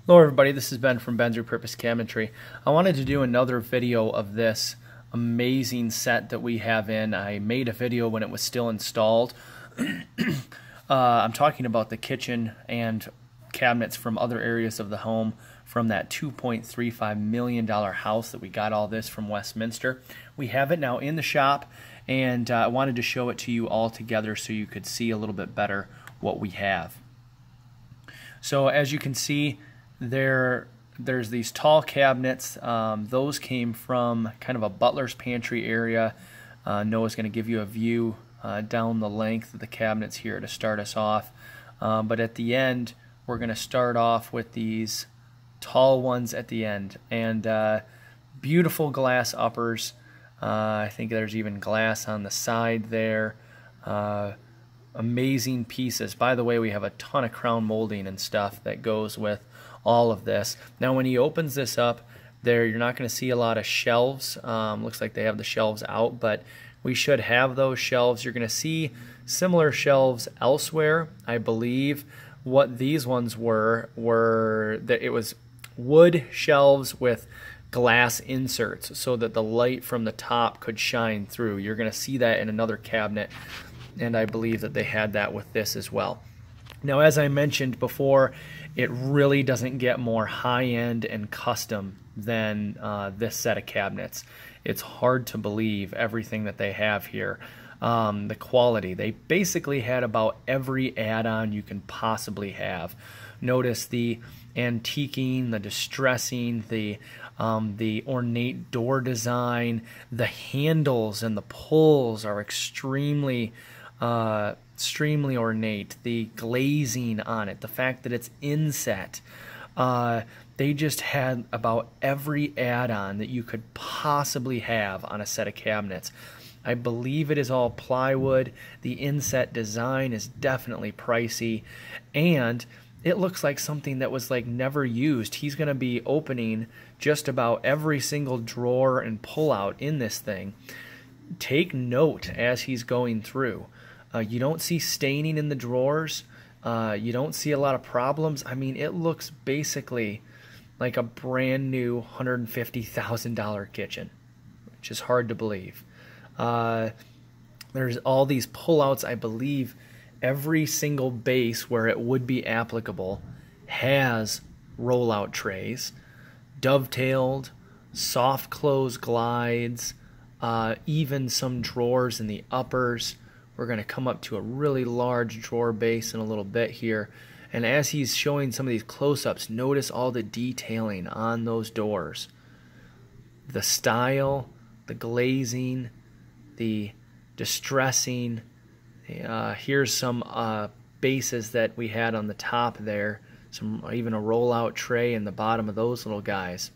Hello everybody, this is Ben from Ben's Repurposed Cabinetry. I wanted to do another video of this amazing set that we have in. I made a video when it was still installed. I'm talking about the kitchen and cabinets from other areas of the home from that $2.35 million house that we got all this from Westminster. We have it now in the shop, and I wanted to show it to you all together so you could see a little bit better what we have. So as you can see, there's these tall cabinets. Those came from kind of a butler's pantry area. Noah's going to give you a view down the length of the cabinets here to start us off. But at the end, we're going to start off with these tall ones at the end. And beautiful glass uppers. I think there's even glass on the side there. Amazing pieces. By the way, we have a ton of crown molding and stuff that goes with all of this. Now when he opens this up there, you're not going to see a lot of shelves. Looks like they have the shelves out, but we should have those shelves. You're going to see similar shelves elsewhere. I believe what these ones were that it was wood shelves with glass inserts so that the light from the top could shine through. You're going to see that in another cabinet, and I believe that they had that with this as well. Now, as I mentioned before, it really doesn't get more high-end and custom than this set of cabinets. It's hard to believe everything that they have here. The quality. They basically had about every add-on you can possibly have. Notice the antiquing, the distressing, the ornate door design. The handles and the pulls are extremely ornate. The glazing on it, the fact that it's inset, they just had about every add-on that you could possibly have on a set of cabinets. I believe it is all plywood. The inset design is definitely pricey, and it looks like something that was like never used. He's going to be opening just about every single drawer and pull-out in this thing. Take note as he's going through. You don't see staining in the drawers. You don't see a lot of problems. I mean, it looks basically like a brand new $150,000 kitchen, which is hard to believe. There's all these pullouts. I believe every single base where it would be applicable has rollout trays, dovetailed, soft close glides, even some drawers in the uppers. We're going to come up to a really large drawer base in a little bit here. And as he's showing some of these close-ups, notice all the detailing on those doors. The style, the glazing, the distressing. Here's some bases that we had on the top there. Even a rollout tray in the bottom of those little guys.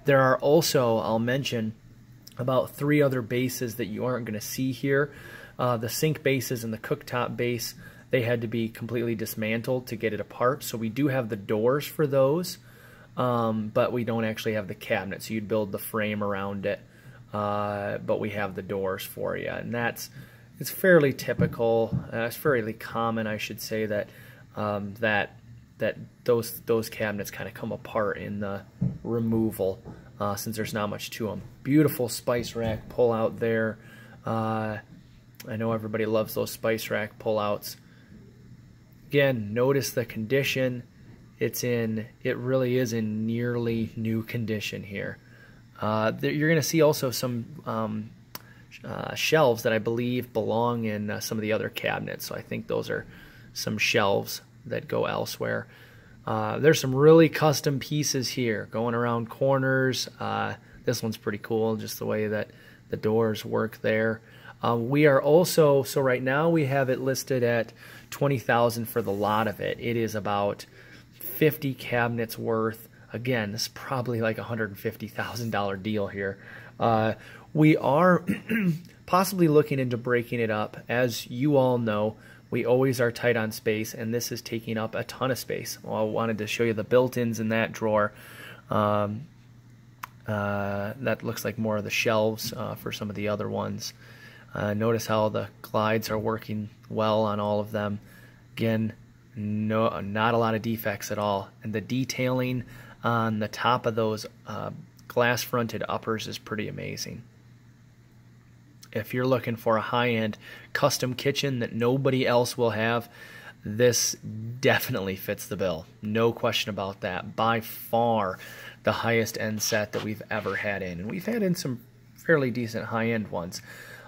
There are also, I'll mention, about 3 other bases that you aren't going to see here. The sink bases and the cooktop base, they had to be completely dismantled to get it apart. So we do have the doors for those, but we don't actually have the cabinet. So you'd build the frame around it, but we have the doors for you. And it's fairly typical. It's fairly common, I should say, that those cabinets kind of come apart in the removal, since there's not much to them. Beautiful spice rack pull out there. I know everybody loves those spice rack pullouts. Again, notice the condition. It really is in nearly new condition here. You're going to see also some shelves that I believe belong in some of the other cabinets. So I think those are some shelves that go elsewhere. There's some really custom pieces here going around corners. This one's pretty cool, just the way that the doors work there. We are also, so right now we have it listed at $20,000 for the lot of it. It is about 50 cabinets worth. Again, this is probably like a $150,000 deal here. We are possibly looking into breaking it up. As you all know, we always are tight on space, and this is taking up a ton of space. Well, I wanted to show you the built-ins in that drawer. That looks like more of the shelves for some of the other ones. Notice how the glides are working well on all of them. Again, No, not a lot of defects at all. And the detailing on the top of those glass-fronted uppers is pretty amazing. If you're looking for a high-end custom kitchen that nobody else will have, this definitely fits the bill. No question about that. By far the highest end set that we've ever had in. And we've had in some fairly decent high-end ones.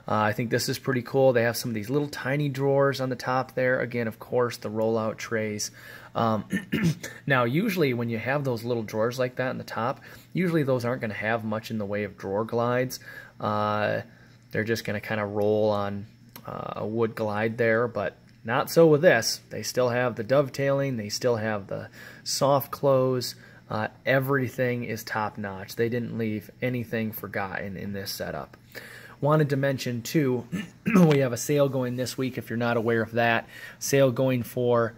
I think this is pretty cool. They have some of these little tiny drawers on the top there. Again, of course, the rollout trays. Now, usually when you have those little drawers like that on the top, usually those aren't going to have much in the way of drawer glides. They're just going to kind of roll on a wood glide there, but not so with this. They still have the dovetailing. They still have the soft close. Everything is top-notch. They didn't leave anything forgotten in this setup. Wanted to mention, too, we have a sale going this week, if you're not aware of that. Sale going for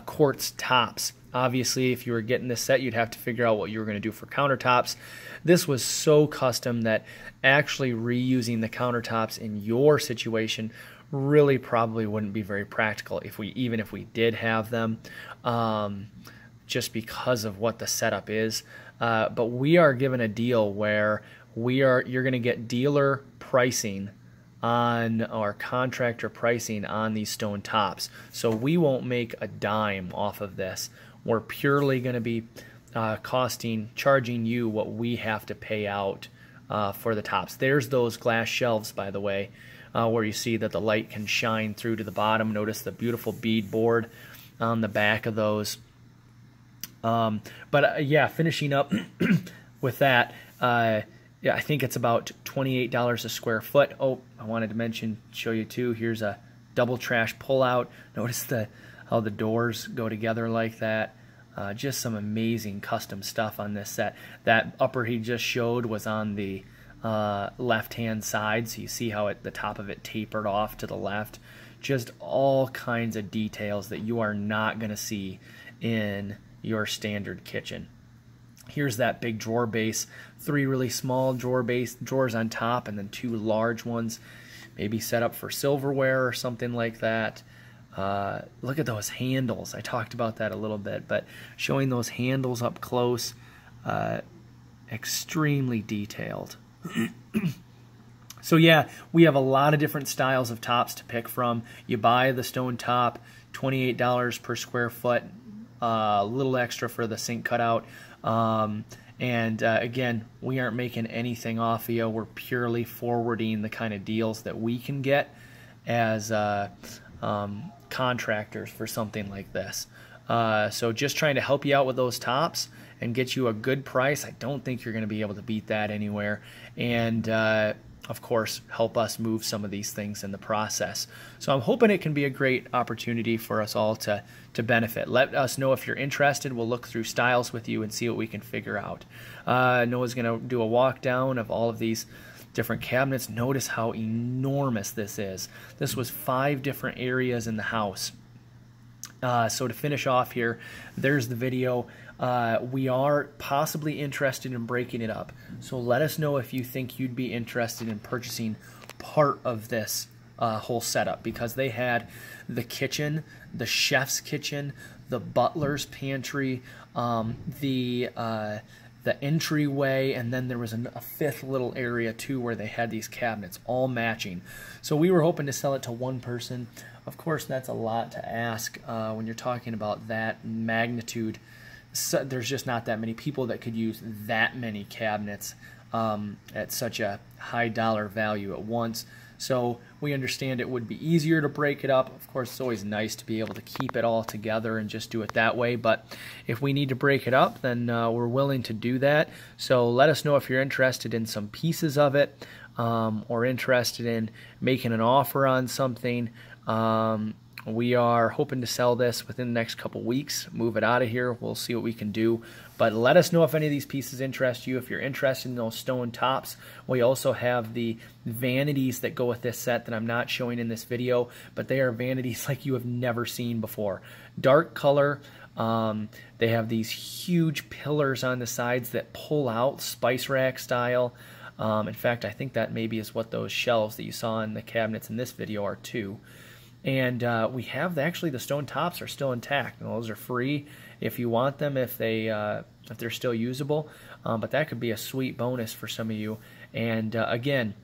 quartz tops. Obviously, if you were getting this set, you'd have to figure out what you were going to do for countertops. This was so custom that actually reusing the countertops in your situation really probably wouldn't be very practical even if we did have them, just because of what the setup is. But we are given a deal where you're going to get dealer pricing on our contractor pricing on these stone tops. So we won't make a dime off of this. We're purely going to be charging you what we have to pay out for the tops. There's those glass shelves, by the way, where you see that the light can shine through to the bottom. Notice the beautiful bead board on the back of those. Yeah, finishing up with that, yeah, I think it's about $28 a square foot. Oh, I wanted to show you too, here's a double trash pull-out. Notice how the doors go together like that. Just some amazing custom stuff on this set. That upper he just showed was on the left-hand side, so you see how the top of it tapered off to the left. Just all kinds of details that you are not going to see in your standard kitchen. Here's that big drawer base, 3 really small drawers on top, and then 2 large ones, maybe set up for silverware or something like that. Look at those handles. I talked about that a little bit, but showing those handles up close, extremely detailed. So yeah, we have a lot of different styles of tops to pick from. You buy the stone top, $28 per square foot, a little extra for the sink cutout. Again, we aren't making anything off of you. We're purely forwarding the kind of deals that we can get as contractors for something like this. So just trying to help you out with those tops and get you a good price. I don't think you're going to be able to beat that anywhere. And of course, help us move some of these things in the process. So I'm hoping it can be a great opportunity for us all to benefit. Let us know if you're interested. We'll look through styles with you and see what we can figure out. Noah's going to do a walk down of all of these different cabinets. Notice how enormous this is. This was 5 different areas in the house. So to finish off here, there's the video. We are possibly interested in breaking it up. So let us know if you think you'd be interested in purchasing part of this whole setup, because they had the kitchen, the chef's kitchen, the butler's pantry, the entryway, and then there was a 5th little area too where they had these cabinets all matching. So we were hoping to sell it to one person. Of course, that's a lot to ask when you're talking about that magnitude. So there's just not that many people that could use that many cabinets at such a high dollar value at once. So we understand it would be easier to break it up. Of course, it's always nice to be able to keep it all together and just do it that way. But if we need to break it up, then we're willing to do that. So let us know if you're interested in some pieces of it, or interested in making an offer on something. We are hoping to sell this within the next couple weeks, move it out of here. We'll see what we can do. But let us know if any of these pieces interest you. If you're interested in those stone tops, we also have the vanities that go with this set that I'm not showing in this video, but they are vanities like you have never seen before. Dark color. They have these huge pillars on the sides that pull out, spice rack style. In fact, I think that maybe is what those shelves that you saw in the cabinets in this video are too. And we have actually the stone tops are still intact, and those are free if you want them, if they're still usable. But that could be a sweet bonus for some of you. And again,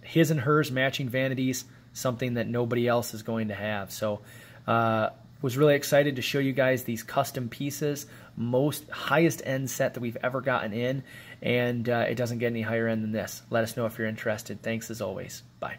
his and hers matching vanities, something that nobody else is going to have. So was really excited to show you guys these custom pieces, highest end set that we've ever gotten in, and it doesn't get any higher end than this. Let us know if you're interested. Thanks as always. Bye.